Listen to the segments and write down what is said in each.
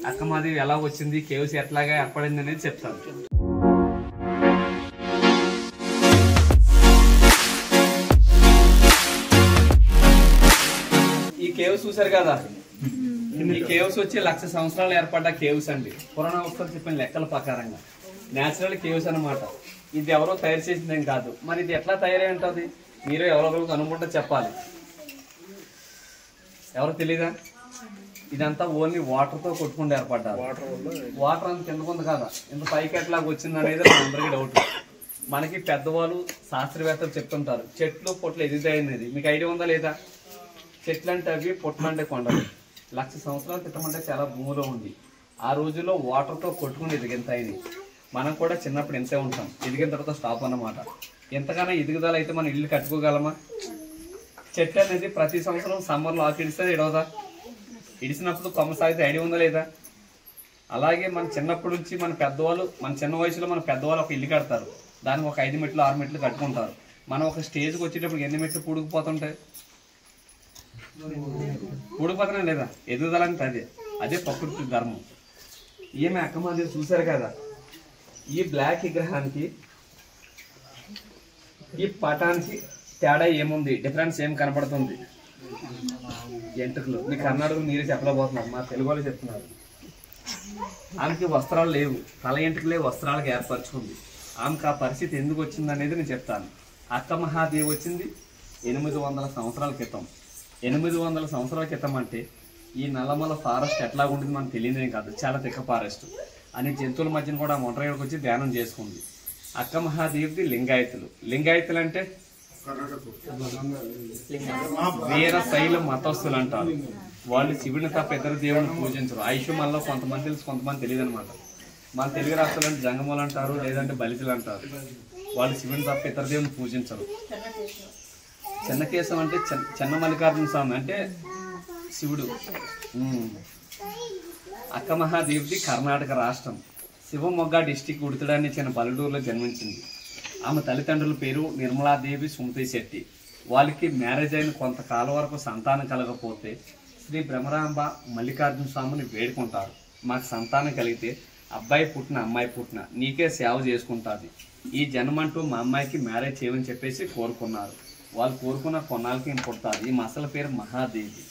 అక్కమహాదేవి ఎలా వచ్చింది, కేవ్స్ ఎట్లాగా ఏర్పడింది అనేది చెప్తాను. ఈ కేవ్స్ చూసారు కదా, ఈ కేవ్స్ వచ్చి 1,00,000 సంవత్సరాలు ఏర్పడ్డ కేవ్స్ అండి. పురాణ వస్తువులు చెప్పిన లెక్కల ప్రకారంగా నేచురల్ కేవ్స్ అనమాట. ఇది ఎవరో తయారు చేసిందేం కాదు. మరి ఇది ఎట్లా తయారై ఉంటుంది, మీరు ఎవరో అనుకుంటే చెప్పాలి. ఎవరు తెలీదా? ఇదంతా ఓన్లీ వాటర్ తో కొట్టుకుంటూ ఏర్పడ్డారు. వాటర్ అంత కిందకుంది కదా, ఇంత పైకి ఎట్లాగా వచ్చింది అనేది మనందరికీ డౌట్. మనకి పెద్దవాళ్ళు శాస్త్రవేత్తలు చెప్తుంటారు చెట్లు పొట్లు ఎదుగుతాయనేది. మీకు ఐడియా ఉందా లేదా? చెట్లు అంటే అవి, పొట్లు అంటే కొండలు. 1,00,000 సంవత్సరాల క్రితం అంటే చాలా భూమిలో ఉంది. ఆ రోజుల్లో వాటర్ తో కొట్టుకుని ఎదిగింతాయని. మనం కూడా చిన్నప్పుడు ఎంతే ఉంటాం, ఎదిగిన తర్వాత స్టాప్ అన్నమాట. ఎంతగానో ఎదుగుదల అయితే మనం ఇల్లు కట్టుకోగలమా? చెట్టు అనేది ప్రతి సంవత్సరం సమ్మర్లో ఆకు ఇడిస్తే ఇడవదా? ఇడిసినప్పుడు కొమ్మ సాగితే ఐడియా ఉందా లేదా? అలాగే మన చిన్నప్పటి నుంచి మన పెద్దవాళ్ళు, మన చిన్న వయసులో మన పెద్దవాళ్ళు ఒక ఇల్లు కడతారు. దానికి ఒక 5 మెట్లు 6 మెట్లు కట్టుకుంటారు. మనం ఒక స్టేజ్కి వచ్చేటప్పుడు ఎన్ని మెట్లు పూడుకుపోతుంటాయి? పూడిపోతున్నా లేదా? ఎదుగుదల అంటే అదే ప్రకృతి ధర్మం. ఏమి అక్కమహాదేవి చూశారు కదా, ఈ బ్లాక్ విగ్రహానికి ఈ పటానికి తేడా ఏముంది? డిఫరెన్స్ ఏం కనపడుతుంది? ఎంటుకలు. మీ కర్ణాటకలు మీరే చెప్పలేకపోతున్నారు, మా తెలుగు వాళ్ళు చెప్తున్నారు. ఆమెకి వస్త్రాలు లేవు, తల ఎంటుకలే వస్త్రాలకు ఏర్పరచుకుంది. ఆమెకు ఆ పరిస్థితి ఎందుకు వచ్చింది అనేది నేను చెప్తాను. అక్కమహాదేవి వచ్చింది 800 సంవత్సరాల క్రితం. 800 సంవత్సరాల క్రితం అంటే ఈ నల్లమల ఫారెస్ట్ ఎట్లా ఉంటుంది మనకు తెలియదేం కాదు, చాలా తిక్క ఫారెస్ట్. అన్ని జంతువుల మధ్యన కూడా ఒంటరిగా వచ్చి ధ్యానం చేసుకుంది. అక్కమహాదేవిది లింగాయతులు. లింగాయతులు అంటే వీర శైల మతస్థులు అంటారు. వాళ్ళు శివుని తప్ప ఇతర దేవుని పూజించరు. ఆయుష్మంలో కొంతమంది తెలుసు, కొంతమంది తెలియదు అనమాట. మన తెలుగు రాష్ట్రాలు అంటే జంగములు అంటారు, లేదంటే బలితులు అంటారు. వాళ్ళు శివుని తప్ప ఇతర దేవుని పూజించరు. చెన్నకేశం అంటే చెన్న మల్లికార్జున స్వామి అంటే శివుడు. అక్కమహాదేవిది కర్ణాటక రాష్ట్రం, శివమొగ్గ డిస్టిక్ ఉడతడాన్ని చిన్న పల్లెటూరులో జన్మించింది. ఆమె తల్లిదండ్రుల పేరు నిర్మలాదేవి సుమతి శెట్టి. వాళ్ళకి మ్యారేజ్ అయిన కొంతకాలం వరకు సంతానం కలగకపోతే శ్రీ బ్రహ్మరాంబ మల్లికార్జున స్వామిని వేడుకుంటారు. మాకు సంతానం కలిగితే అబ్బాయి పుట్టిన అమ్మాయి పుట్టిన నీకే సేవ చేసుకుంటుంది, ఈ జన్మంటూ మా అమ్మాయికి మ్యారేజ్ చేయమని చెప్పేసి కోరుకున్నారు. వాళ్ళు కోరుకున్న కొన్నాళ్ళకి ఏం పుడతారు. ఈ మసల పేరు మహాదేవి.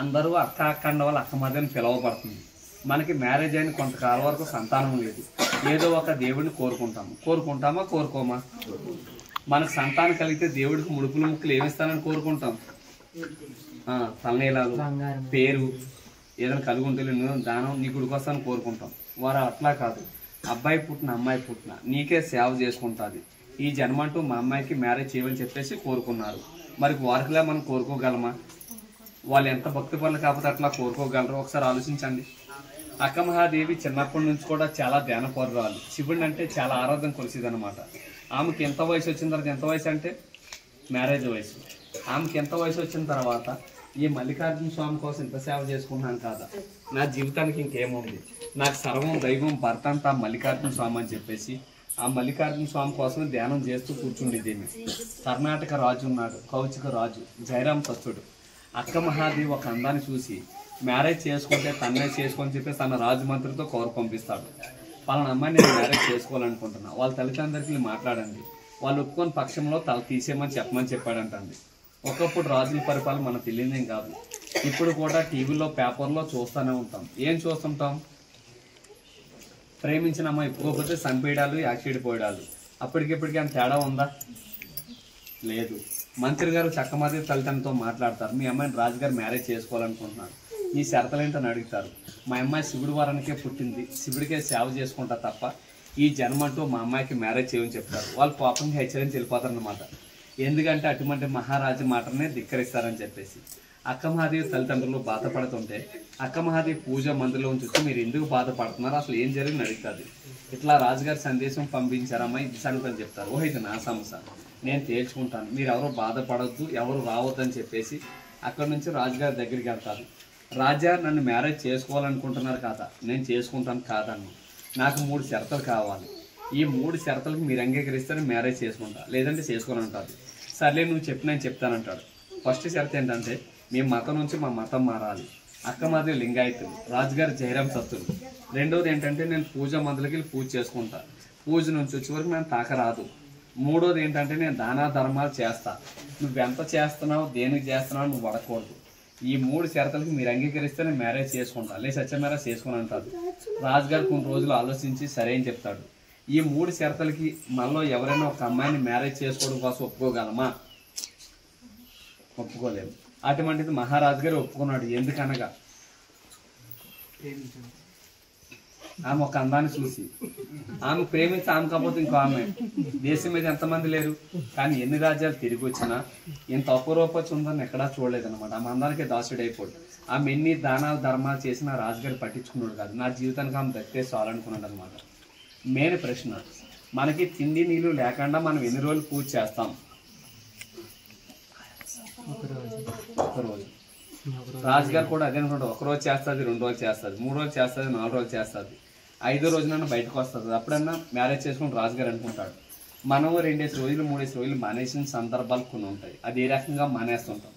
అందరూ అక్క అక్కండ వాళ్ళు అక్కమహాదేవిని పిలవబడుతుంది. మనకి మ్యారేజ్ అయిన కొంతకాలం వరకు సంతానం లేదు, ఏదో ఒక దేవుడిని కోరుకుంటామా కోరుకోమా? మనకు సంతానం కలిగితే దేవుడికి ముడుపులు ముక్కులు ఏమిస్తానని కోరుకుంటాం? తలనీలాలు, పేరు, ఏదైనా కలిగి ఉంటే దానం నీ గుడికొస్తానని కోరుకుంటాం. వారు అట్లా కాదు, అబ్బాయి పుట్టిన అమ్మాయి పుట్టిన నీకే సేవ చేసుకుంటుంది, ఈ జన్మంటూ మా అమ్మాయికి మ్యారేజ్ చేయమని చెప్పేసి కోరుకున్నారు. మరి వారికిలా మనం కోరుకోగలమా? వాళ్ళు ఎంత భక్తి పనులు కాకపోతే అట్లా కోరుకోగలరు? ఒకసారి ఆలోచించండి. అక్కమహాదేవి చిన్నప్పటి నుంచి కూడా చాలా ధ్యానపరురాలు. శివుడిని అంటే చాలా ఆరాధన కొలిసేదనమాట. ఆమెకి ఎంత వయసు వచ్చిన తర్వాత, ఎంత వయసు అంటే మ్యారేజ్ వయసు, ఆమెకి ఎంత వయసు వచ్చిన తర్వాత ఈ మల్లికార్జున స్వామి కోసం ఇంత సేవ చేసుకున్నాను కాదా, నా జీవితానికి ఇంకేముంది, నాకు సర్వం దైవం భర్త అంతా మల్లికార్జున స్వామి అని చెప్పేసి ఆ మల్లికార్జున స్వామి కోసం ధ్యానం చేస్తూ కూర్చుండేదేమి. కర్ణాటక రాజు ఉన్నాడు, కౌచిక రాజు జయరాం తత్తుడు. అక్కమహాదేవి ఒక అందాన్ని చూసి మ్యారేజ్ చేసుకుంటే తన్నే చేసుకొని చెప్పేసి తన రాజమంత్రితో కౌరు పంపిస్తాడు. వాళ్ళని అమ్మాయి నేను మ్యారేజ్ చేసుకోవాలనుకుంటున్నా, వాళ్ళ తల్లిదండ్రులకి మాట్లాడండి, వాళ్ళు ఒప్పుకొని పక్షంలో తల తీసేయమని చెప్పమని చెప్పాడంటండి. ఒకప్పుడు రాజుల పరిపాలన మనకు తెలియదేం కాదు. ఇప్పుడు కూడా టీవీలో పేపర్లో చూస్తూనే ఉంటాం. ఏం చూస్తుంటాం? ప్రేమించిన అమ్మాయి ఇప్పుకోకపోతే చంపేయడాలు, యాక్సిడెంట్ పోయడాలు. అప్పటికిప్పటికీ అంత తేడా ఉందా? లేదు. మంత్రి గారు చక్కమహాదేవి తల్లిదండ్రులతో మాట్లాడతారు, మీ అమ్మాయిని రాజుగారు మ్యారేజ్ చేసుకోవాలనుకుంటున్నారు, ఈ షరతులేంటని అడుగుతారు. మా అమ్మాయి శివుడి వారానికే పుట్టింది, శివుడికే సేవ చేసుకుంటా తప్ప ఈ జన్మంటూ మా అమ్మాయికి మ్యారేజ్ చేయమని చెప్తారు. వాళ్ళు కోపంగా హెచ్చరించి వెళ్ళిపోతారనమాట. ఎందుకంటే అటువంటి మహారాజు మాటనే ధిక్కరిస్తారని చెప్పేసి. అక్కమహాదేవి తల్లిదండ్రులు బాధపడుతుంటే అక్కమహాదేవి పూజ మందిలో ఉంచి మీరు ఎందుకు బాధపడుతున్నారు, అసలు ఏం జరిగింది అడుగుతుంది. ఇట్లా రాజుగారి సందేశం పంపించారమ్మా, ఇది సంగతి అని చెప్తారు. ఓ ఇది నా సమస్య, నేను తేల్చుకుంటాను, మీరు ఎవరు బాధపడద్దు, ఎవరు రావద్దు అని చెప్పేసి అక్కడ నుంచి రాజుగారి దగ్గరికి వెళ్తారు. రాజా నన్ను మ్యారేజ్ చేసుకోవాలనుకుంటున్నారు కాదా, నేను చేసుకుంటాను కాదన్ను, నాకు 3 షరతులు కావాలి, ఈ 3 షరతులకు మీరు అంగీకరిస్తే మ్యారేజ్ చేసుకుంటా, లేదంటే చేసుకోనంటారు. సర్లే నువ్వు చెప్పి నేను చెప్తానంటాడు. ఫస్ట్ షరతు ఏంటంటే మీ మతం నుంచి మా మతం మారాలి. అక్కమాది లింగాయతులు, రాజుగారు జయరాం సత్తులు. రెండోది ఏంటంటే నేను పూజ మందులకి వెళ్ళి పూజ చేసుకుంటా, పూజ నుంచి వచ్చే వరకు నేను తాకరాదు. మూడోది ఏంటంటే నేను దానా ధర్మాలు చేస్తా. నువ్వెంత చేస్తున్నావు, దేనికి చేస్తున్నావు నువ్వు అడగకూడదు. ఈ 3 షరతులకి మీరు అంగీకరిస్తే నేను మ్యారేజ్ చేసుకుంటా, లేదు సత్య మ్యారేజ్ చేసుకుని అంటారు. రాజుగారు కొన్ని రోజులు ఆలోచించి సరే అని చెప్తాడు. ఈ 3 షరతులకి మనలో ఎవరైనా ఒక అమ్మాయిని మ్యారేజ్ చేసుకోవడం కోసం ఒప్పుకోగలమా? ఒప్పుకోలేము. అటువంటిది మహారాజు గారు ఒప్పుకున్నాడు. ఎందుకనగా ఆమె ఒక అందాన్ని చూసి, ఆమె ప్రేమించి ఆమె కాకపోతే ఇంకో ఆమె దేశం మీద ఎంతమంది లేరు. కానీ ఎన్ని రాజ్యాలు తిరిగి వచ్చినా ఇంత అపురూపచ్చి ఉందని ఎక్కడా చూడలేదన్నమాట. ఆమె అందానికే దాసుడైపోడు. ఆమె ఎన్ని దానాలు ధర్మాలు చేసినా రాజుగారు పట్టించుకున్నాడు కాదు. నా జీవితానికి ఆమె దక్కే చాలనుకున్నాడు అనమాట. మెయిన్ ప్రశ్న, మనకి తిండి నీళ్ళు లేకుండా మనం ఎన్ని రోజులు పూజ చేస్తాం? ఒకరోజు. రాజుగారు కూడా అదే అనుకుంటాడు. 1 రోజు చేస్తుంది, 2 రోజులు చేస్తుంది, 3 రోజులు చేస్తుంది, 4 రోజులు చేస్తుంది, 5వ రోజున బయటకు వస్తుంది. అప్పుడన్నా మ్యారేజ్ చేసుకుని రాజుగారు అనుకుంటాడు. మనం 2 రోజులు 3 రోజులు మానేసిన సందర్భాలు కొన్ని ఉంటాయి. అది ఏ రకంగా మానేస్తుంటాం?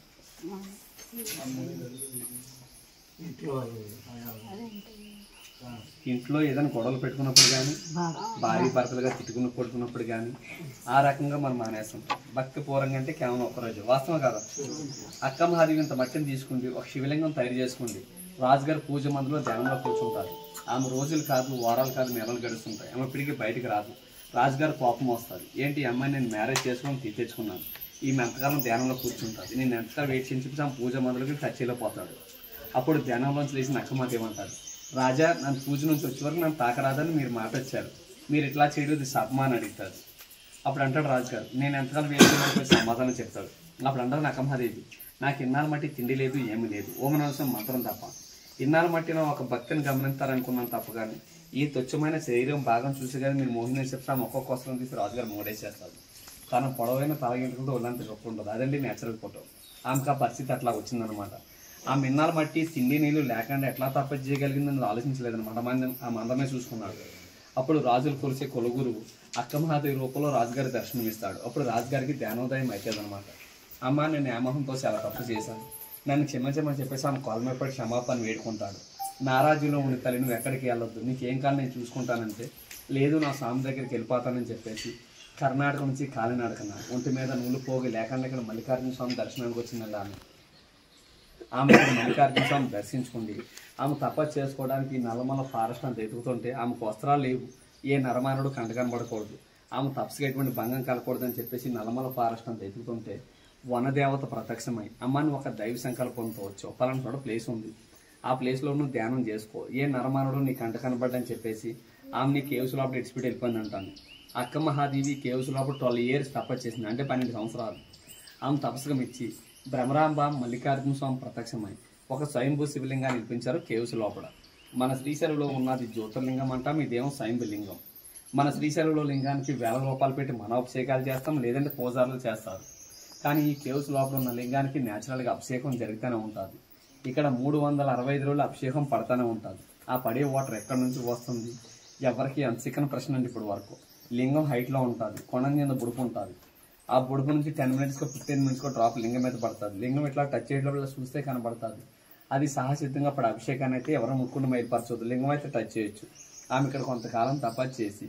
ఇంట్లో ఏదైనా గొడవలు పెట్టుకున్నప్పుడు కానీ, భార్య భర్తలుగా కొట్టుకున్నప్పుడు కానీ ఆ రకంగా మనం మానేస్తుంటాం. భక్తి పూర్వంగా అంటే కేవలం 1 రోజు. వాస్తవం కదా? అక్క మహాదేవి ఇంత మట్టిని తీసుకుంటే ఒక శివలింగం తయారు చేసుకుంది. రాజుగారు పూజ మందులో ధ్యానంలో కూర్చుంటారు. ఆమె రోజులు కాదు, వారాలు కాదు, నెలలు గడుస్తుంటాయి. ఆమె ఇప్పటికీ బయటకు రాదు. రాజుగారు కోపం వస్తారు. ఏంటి ఈ అమ్మాయి నేను మ్యారేజ్ చేసుకొని తెచ్చుకున్నాను, ఈమె ఎంతకాలం ధ్యానంలో కూర్చుంటారు, నేను ఎంతకాలం వెయిట్ చేసి ఆమె పూజ మందులకి టచ్ అయిపోతాడు. అప్పుడు ధ్యానంలోంచి లేచిన అక్కమాదేవి అంటారు, రాజా నన్ను పూజ నుంచి వచ్చే వరకు నన్ను తాకరాదని మీరు మాట వచ్చారు, మీరు ఇట్లా చేయడం ఇది సప్మా అని అడుగుతారు. అప్పుడు అంటాడు రాజుగారు, నేను ఎంతకాలం వేసి సమాధానం చెప్తాడు. అప్పుడు అంటారు అక్కమాదేవి, నాకు ఇన్నాళ్ళ మట్టి తిండి లేదు, ఏమీ లేదు, ఓమనవసరం మంత్రం తప్ప. ఇన్నాళ్ళ మట్టిలో ఒక భక్తిని గమనిస్తారనుకున్నాను తప్ప. కానీ ఈ తుచ్చమైన శరీరం భాగం చూసి కానీ మీరు మోహిని చెప్తాను ఒక్కొక్క వస్త్రం తీసి రాజుగారు మూడేసేస్తాడు. తన పొడవైన తలగింటుకుంటూ ఒళ్ళంత గొప్ప ఉండదు. అదండి నేచురల్ ఫోటో. ఆమెకు ఆ పరిస్థితి అట్లా వచ్చిందనమాట. ఆ మిన్నాలు మట్టి తిండి నీళ్ళు లేకుండా ఎట్లా తప్ప చేయగలిగిందని ఆలోచించలేదనమాట. ఆ మందమే చూసుకున్నాడు. అప్పుడు రాజులు కొలిసే కొలుగురు అక్కమహాదేవి రూపంలో రాజుగారి దర్శనం ఇస్తాడు. అప్పుడు రాజుగారికి ధ్యానోదయం అవుతుంది అనమాట. అమ్మ నేను ఏమోహంతో చాలా తప్పు చేశాను, నన్ను క్షమించమని చెప్పేసి ఆమె కాలమైపడి క్షమాపణ వేడుకుంటాడు. నా రాజ్యంలో ఉండి తల్లి నువ్వు ఎక్కడికి వెళ్ళొద్దు, నీకేం కాదు నేను చూసుకుంటానంటే, లేదు నా స్వామి దగ్గరికి వెళ్ళిపోతానని చెప్పేసి కర్ణాటక నుంచి కాలినడకన ఒంటి మీద నూలు పోగి లేకుండా ఇక్కడ మల్లికార్జున స్వామి దర్శనానికి వచ్చిందండి. ఆమె మల్లికార్జున స్వామి దర్శించుకుంది. ఆమె తపస్సు చేసుకోవడానికి నల్లమల్ల ఫారెస్ట్ అంత ఎదుగుతుంటే ఆమెకు వస్త్రాలు లేవు, ఏ నరమానుడు కంట కనబడకూడదు, ఆమె తపస్సుకి ఎటువంటి భంగం కలగకూడదని చెప్పేసి నల్లమల్ల ఫారెస్ట్ అంత ఎదుగుతుంటే వనదేవత ప్రత్యక్షమై అమ్మని ఒక దైవ సంకల్పంతో వచ్చి పలానా చోట ప్లేస్ ఉంది, ఆ ప్లేస్లో నువ్వు ధ్యానం చేసుకో, ఏ నరమానుడు నీ కంట కనబడ్డని చెప్పేసి ఆమె నీ కేవ్స్ లోపల ఇడిచిపెట్టి వెళ్ళిపోయింది అంటాను. అక్క మహాదేవి కేవ్స్ లోపల 12 years తపస్సు చేసింది, అంటే 12 సంవత్సరాలు. ఆమె తపస్సుకం ఇచ్చి భ్రమరాంబ మల్లికార్జున స్వామి ప్రత్యక్షమై ఒక స్వయంభూ శివలింగాన్ని నిర్మించారు కేవ్స్ లోపల. మన శ్రీశైలంలో ఉన్నది జ్యోతిర్లింగం అంటాం, ఇదేమో స్వయంభూ లింగం. మన శ్రీశైలంలో లింగానికి 1000 రూపాయలు పెట్టి మన అభిషేకాలు చేస్తాం, లేదంటే పూజారులు చేస్తారు. కానీ ఈ కేవ్స్ లోపల ఉన్న లింగానికి న్యాచురల్గా అభిషేకం జరుగుతూనే ఉంటుంది. ఇక్కడ 365 రోజులు అభిషేకం పడుతూనే ఉంటుంది. ఆ పడే వాటర్ ఎక్కడి నుంచి వస్తుంది ఎవరికి అంత చిక్కని ప్రశ్న అండి. ఇప్పుడు వరకు లింగం హైట్లో ఉంటుంది, కొండ కింద బుడుపు ఉంటుంది. ఆ బుడుపు నుంచి 10 minutes 15 minutes డ్రాప్ లింగం మీద పడుతుంది. లింగం ఇట్లా టచ్ చేయడం చూస్తే కనబడుతుంది. అది సహసిద్ధంగా పడే అభిషేకాన్ని అయితే ఎవరు ముక్కుని మైలుపరచవద్దు, లింగం అయితే టచ్ చేయొచ్చు. ఆమె ఇక్కడ కొంతకాలం తపస్సు చేసి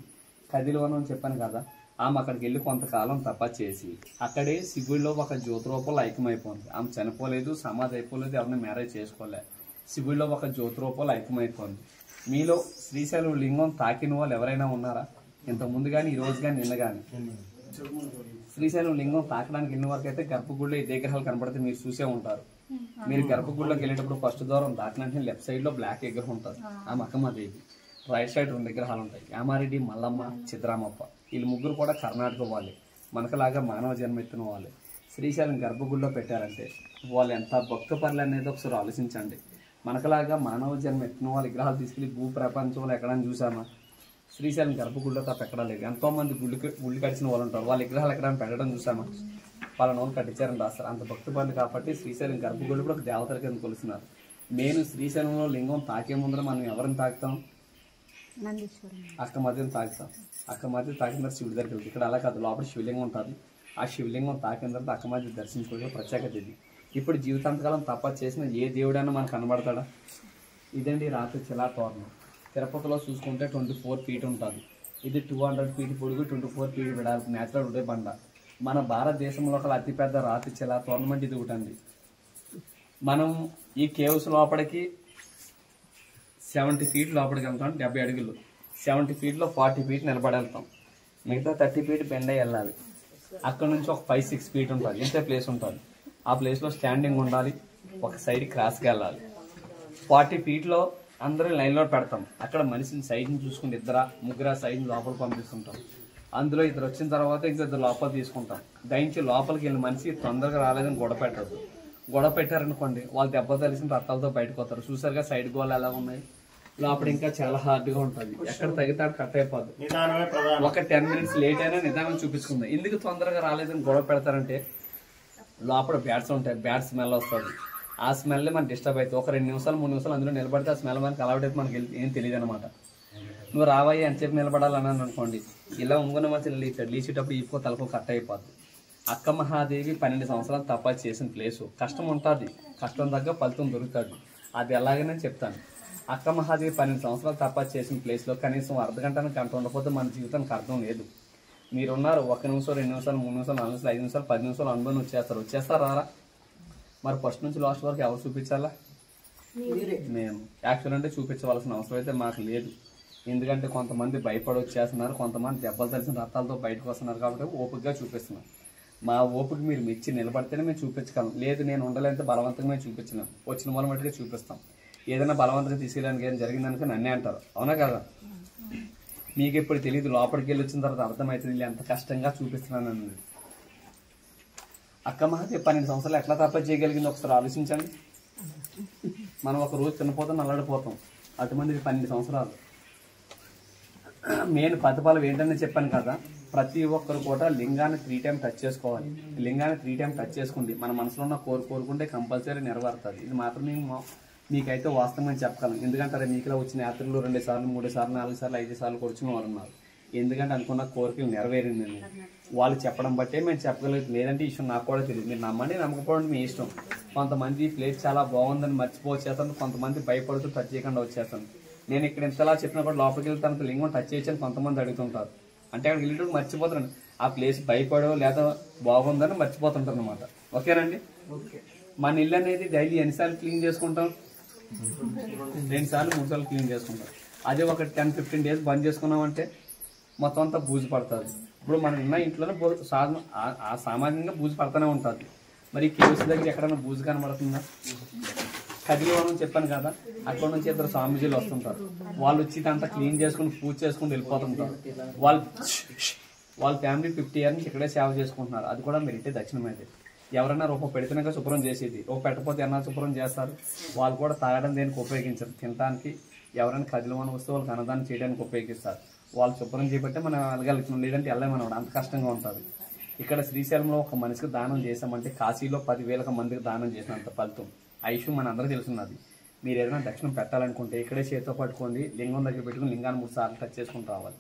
కదిలివనం అని చెప్పాను కదా, ఆమె అక్కడికి వెళ్ళి కొంతకాలం తపస్సు చేసి అక్కడే శివుడిలో ఒక జ్యోతి రూపంలో ఐక్యమైపోయింది. ఆమె చనిపోలేదు, సమాధి అయిపోలేదు, ఎవరిని మ్యారేజ్ చేసుకోలేదు, శివుడిలో ఒక జ్యోతి రూపంలో ఐక్యమైపోయింది. మీలో శ్రీశైలం లింగం తాకిన వాళ్ళు ఎవరైనా ఉన్నారా? ఇంతకుముందు కానీ ఈ రోజు కానీ నిన్న కానీ శ్రీశైలం లింగం తాకడానికి వెళ్ళిన వరకు అయితే గర్భగుడిలో ఇదే విగ్రహాలు కనబడితే మీరు చూసే ఉంటారు. మీరు గర్భగుడిలోకి వెళ్ళేటప్పుడు ఫస్ట్ ద్వారం దాటినంటే లెఫ్ట్ సైడ్ లో బ్లాక్ విగ్రహం ఉంటుంది, ఆ అక్కమాదేవి. రైట్ సైడ్ 2 విగ్రహాలు ఉంటాయి, యామారెడ్డి, మల్లమ్మ, చిత్రామప్ప. వీళ్ళు ముగ్గురు కూడా కర్ణాటక వాళ్ళే, మనకలాగా మానవ జన్మ ఎత్తిన వాళ్ళే. శ్రీశైలం గర్భగుడిలో పెట్టారంటే వాళ్ళు ఎంత భక్తపరులు అనేది ఒకసారి ఆలోచించండి. మనకలాగా మానవ జన్మ ఎత్తిన వాళ్ళ విగ్రహాలు తీసుకెళ్లి భూ ప్రపంచంలో ఎక్కడైనా చూసామా? శ్రీశైలం గర్భగుడిలో తప్ప ఎక్కడా లేదు. ఎంతో మంది గుళ్ళు కడిచిన వాళ్ళు ఉంటారు, వాళ్ళ విగ్రహాలు ఎక్కడైనా పెట్టడం చూసామా? వాళ్ళ నోళ్ళు కట్టించారని రాస్తారు. అంత భక్తి పనులు కాబట్టి శ్రీశైలం గర్భగుడి కూడా ఒక దేవతల కింద కొలుస్తున్నారు. నేను శ్రీశైలంలో లింగం తాకే ముందర మనం ఎవరిని తాకుతాం? అక్క మధ్యని తాకుతాం. అక్క మధ్య తాకిన తర్వాత శివుడి దగ్గరికి వెళ్తుంది. ఇక్కడ అలా కాదు, లోపల శివలింగం ఉంటుంది. ఆ శివలింగం తాకిన తర్వాత అక్క మధ్య దర్శించుకోవడం ప్రత్యేకత ఇది. ఇప్పుడు జీవితాంతకాలం తపస్సు చేసిన ఏ దేవుడైనా మనకు కనబడతాడా? ఇదండి రాతి శిలా తోరణం. తిరుపతిలో చూసుకుంటే 24 feet ఉంటుంది. ఇది 200 feet పొడుగు, 24 feet వెడల్పు, నేచురల్ ఉడే బండ. మన భారతదేశంలో ఒక అతిపెద్ద రాతి శిలా టోర్నమెంట్ ఇది ఒకటండి. మనం ఈ కేవ్స్ లోపలికి 70 feet లోపలికి వెళ్తాం, 70 అడుగులు. 70 feet 40 feet నిలబడి వెళ్తాం, మిగతా 30 feet బెండ్ అయ్యి వెళ్ళాలి. అక్కడ నుంచి ఒక 5-6 feet ఉంటుంది, ఇంతే ప్లేస్ ఉంటుంది. ఆ ప్లేస్లో స్టాండింగ్ ఉండాలి, ఒక సైడ్ క్రాస్కి వెళ్ళాలి. 40 feet అందరూ లైన్లో పెడతాం. అక్కడ మనిషిని సైడ్ని చూసుకుని ముగ్గురు సైడ్ని లోపలికి పంపిస్తుంటాం. అందులో ఇద్దరు వచ్చిన తర్వాత ఇద్దరు లోపల తీసుకుంటాం. దయించి లోపలికి వెళ్ళిన మనిషి తొందరగా రాలేదని గొడవ పెట్టద్దు. గొడవ పెట్టారనుకోండి, వాళ్ళు దెబ్బ తలిసిన రక్తాలతో బయటకు వస్తారు. చూసారుగా సైడ్ గోళ్ళు ఎలా ఉన్నాయి, లోపల ఇంకా చాలా హార్డ్గా ఉంటుంది. ఎక్కడ తగ్గితే కట్ అయిపోద్దు. ఒక 10 minutes లేట్ అయినా నిదానం చూపించుకుందాం. ఎందుకు తొందరగా రాలేదని గొడవ పెడతారంటే లోపల బ్యాట్స్ ఉంటాయి, బ్యాట్ స్మెల్ వస్తుంది. ఆ స్మెల్ మనకి డిస్టర్బ్ అవుతుంది. ఒక 2 నిమిషాలు 3 నిమిషాలు అందులో నిలబడితే ఆ స్మెల్ మనకి అలవాటు అయితే మనకి ఏం తెలియదు అనమాట. నువ్వు రావాయి ఎంతసేపు నిలబడాలని అనుకోండి, ఇలా ఉంగున మధ్య లేచేటప్పుడు ఈపుకో తలకు కట్ అయిపోద్ది. అక్క మహాదేవి 12 సంవత్సరాలు తపస్సు చేసిన ప్లేసు. కష్టం ఉంటుంది, కష్టం తగ్గ ఫలితం దొరుకుతుంది. అది ఎలాగనే చెప్తాను. అక్క మహాదేవి 12 సంవత్సరాలు తపస్సు చేసిన ప్లేస్లో కనీసం అర్ధగంట గంట ఉండకపోతే మన జీవితానికి అర్థం లేదు. మీరున్నారు 1 నిమిషం 2 నిమిషాలు 3 నిమిషాలు 4 నిమిషాలు 5 నిమిషాలు 10 నిమిషాలు అనుభవం వచ్చేస్తారా? మరి ఫస్ట్ నుంచి లాస్ట్ వరకు ఎవరు చూపించాలా? మేము. యాక్చువల్ అంటే చూపించవలసిన అవసరం అయితే మాకు లేదు. ఎందుకంటే కొంతమంది భయపడి వచ్చేస్తున్నారు, కొంతమంది దెబ్బలు తెలిసిన రక్తాలతో బయటకు వస్తున్నారు. కాబట్టి ఓపికగా చూపిస్తున్నాం. మా ఓపిక మీరు మెచ్చి నిలబడితేనే మేము చూపించగలం. లేదు నేను ఉండలేంటే బలవంతంగా మేము చూపించలేం. వచ్చిన వాళ్ళ మట్టుగా చూపిస్తాం. ఏదైనా బలవంతంగా తీసుకెళ్ళడానికి ఏం జరిగిందనుకో నన్నే అంటారు, అవునా కదా? మీకు ఎప్పుడు తెలియదు, లోపలికి వెళ్ళి వచ్చిన తర్వాత అర్థమవుతుంది ఎంత కష్టంగా చూపిస్తున్నాను అన్నది. అక్క మహాదేవి 12 సంవత్సరాలు ఎట్లా తపస్సు చేయగలిగింది ఒకసారి ఆలోచించండి. మనం ఒక రోజు తినపోతాం, నల్లడిపోతాం. అటువంటిది 12 సంవత్సరాలు. మెయిన్ ప్రతిఫలం ఏంటని చెప్పాను కదా, ప్రతి ఒక్కరు కూడా లింగాన్ని 3 times టచ్ చేసుకోవాలి. లింగాన్ని 3 times టచ్ చేసుకుంటే మన మనసులో ఉన్న కోరుకుంటే కంపల్సరీ నెరవేరుతుంది. ఇది మాత్రం మీకైతే వాస్తవంగా చెప్పగలను. ఎందుకంటే మీకులో వచ్చిన యాత్రలు 2 సార్లు 3 సార్లు 4 సార్లు 5 సార్లు వచ్చిన వాళ్ళు ఉన్నారు. ఎందుకంటే అనుకున్న కోరికలు నెరవేరింది. వాళ్ళు చెప్పడం బట్టే మేము చెప్పగలుగుతాం. లేదంటే ఈ విషయం నాకు కూడా తెలియదు. మీరు నమ్మండి నమ్మకపోవడం మీ ఇష్టం. కొంతమంది ప్లేస్ చాలా బాగుందని మర్చిపోవచ్చేస్తాను, కొంతమంది భయపడుతూ టచ్ చేయకుండా వచ్చేస్తాను. నేను ఇక్కడ ఇంతలా చెప్పినా కూడా లోపలికి వెళ్తాను లింగం టచ్ చేయొచ్చని కొంతమంది అడుగుతుంటారు. అంటే అక్కడికి వెళ్ళేటప్పుడు మర్చిపోతాను, ఆ ప్లేస్ భయపడో లేదా బాగుందని మర్చిపోతుంటారు అనమాట. ఓకేనండి? మన ఇల్లు అనేది డైలీ ఎన్నిసార్లు క్లీన్ చేసుకుంటాం? 2 సార్లు 3 సార్లు క్లీన్ చేసుకుంటాం. అదే ఒక 10-15 days బంద్ చేసుకున్నామంటే మొత్తం అంతా బూజు పడుతుంది. ఇప్పుడు మనం ఉన్న ఇంట్లోనే సామాన్యంగా బూజు పడుతూనే ఉంటుంది. మరి కేవ్స్ దగ్గర ఎక్కడైనా బూజు కనబడుతుందా? కదిలివనం చెప్పాను కదా, అక్కడ నుంచి 2 స్వామీజీలు వస్తుంటారు. వాళ్ళు వచ్చి అంతా క్లీన్ చేసుకుని పూజ చేసుకుని వెళ్ళిపోతుంటారు. వాళ్ళ ఫ్యామిలీ 50 years నుంచి ఇక్కడే సేవ చేసుకుంటున్నారు. అది కూడా మెరిటే దక్షిణమైతే. ఎవరైనా రూపాయి పెడితేనే శుభ్రం చేసేది, ఒక పెట్టకపోతే ఎన్నా శుభ్రం చేస్తారు. వాళ్ళు కూడా తాగడం దేనికి ఉపయోగించారు, తినడానికి. ఎవరైనా కదిలివనం వస్తే వాళ్ళకి అన్నదానం చేయడానికి ఉపయోగిస్తారు. వాళ్ళు శుభ్రం చేయబట్టే మనం వెళ్ళగలుగుతున్నాం, లేదంటే వెళ్ళమనమాట. అంత కష్టంగా ఉంటుంది. ఇక్కడ శ్రీశైలంలో ఒక మనిషికి దానం చేసామంటే కాశీలో 10,000 మందికి దానం చేసినంత ఫలితం. ఆ ఇష్యూ మన అందరూ తెలుసున్నది. మీరు ఏదైనా దక్షిణం పెట్టాలనుకుంటే ఇక్కడే చేతితో పట్టుకోండి, లింగం దగ్గర పెట్టుకుని లింగాన్ని 3 సార్లు టచ్ చేసుకుని రావాలి.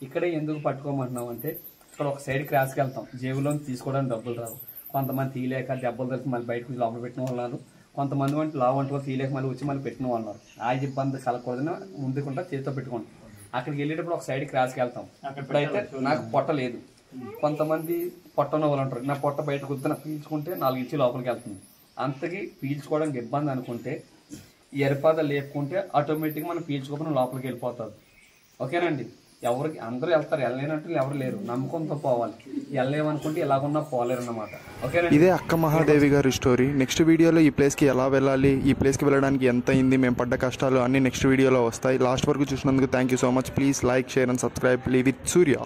ఇక్కడే ఎందుకు పట్టుకోమంటున్నాం అంటే ఇక్కడ ఒక సైడ్ క్రాస్కి వెళ్తాం, జేబులో తీసుకోవడానికి డబ్బులు రావు. కొంతమంది తీయలేక దెబ్బలు తెలిసి మళ్ళీ బయటకు లోపల పెట్టిన వాళ్ళు, కొంతమంది వంటి లావు వంటి తీయలేక మళ్ళీ వచ్చి మళ్ళీ పెట్టిన వాళ్ళు. ఆ ఇబ్బంది కలగకూడదని ముందుకుంటా చేతితో పెట్టుకోండి. అక్కడికి వెళ్ళేటప్పుడు ఒక సైడ్ క్రాస్కి వెళ్తాం. ఇప్పుడైతే నాకు పొట్ట లేదు, కొంతమంది పొట్ట ఉన్న వాళ్ళు ఉంటారు. నా పొట్ట బయట కుద్దున పీల్చుకుంటే 4 ఇంచులు లోపలికి వెళ్తుంది. అంతకి పీల్చుకోవడానికి ఇబ్బంది అనుకుంటే ఎరపాద లేపుకుంటే ఆటోమేటిక్గా మనం పీల్చుకోకుండా లోపలికి వెళ్ళిపోతుంది. ఓకేనండి? ఎవరికి అందరూ వెళ్తారు, వెళ్ళలేనట్టు ఎవరు లేరు. నమ్మకంతో పోవాలి. వెళ్ళలేమనుకుంటే ఎలాగున్నా పోలేరు అన్నమాట. ఓకేనండి? ఇదే అక్క మహాదేవి గారి స్టోరీ. నెక్స్ట్ వీడియోలో ఈ ప్లేస్కి ఎలా వెళ్ళాలి, ఈ ప్లేస్కి వెళ్ళడానికి ఎంత అయింది, మేము పడ్డ కష్టాలు అన్నీ నెక్స్ట్ వీడియోలో వస్తాయి. లాస్ట్ వరకు చూసినందుకు thank you so much. Please like, share and subscribe. Leave with Surya.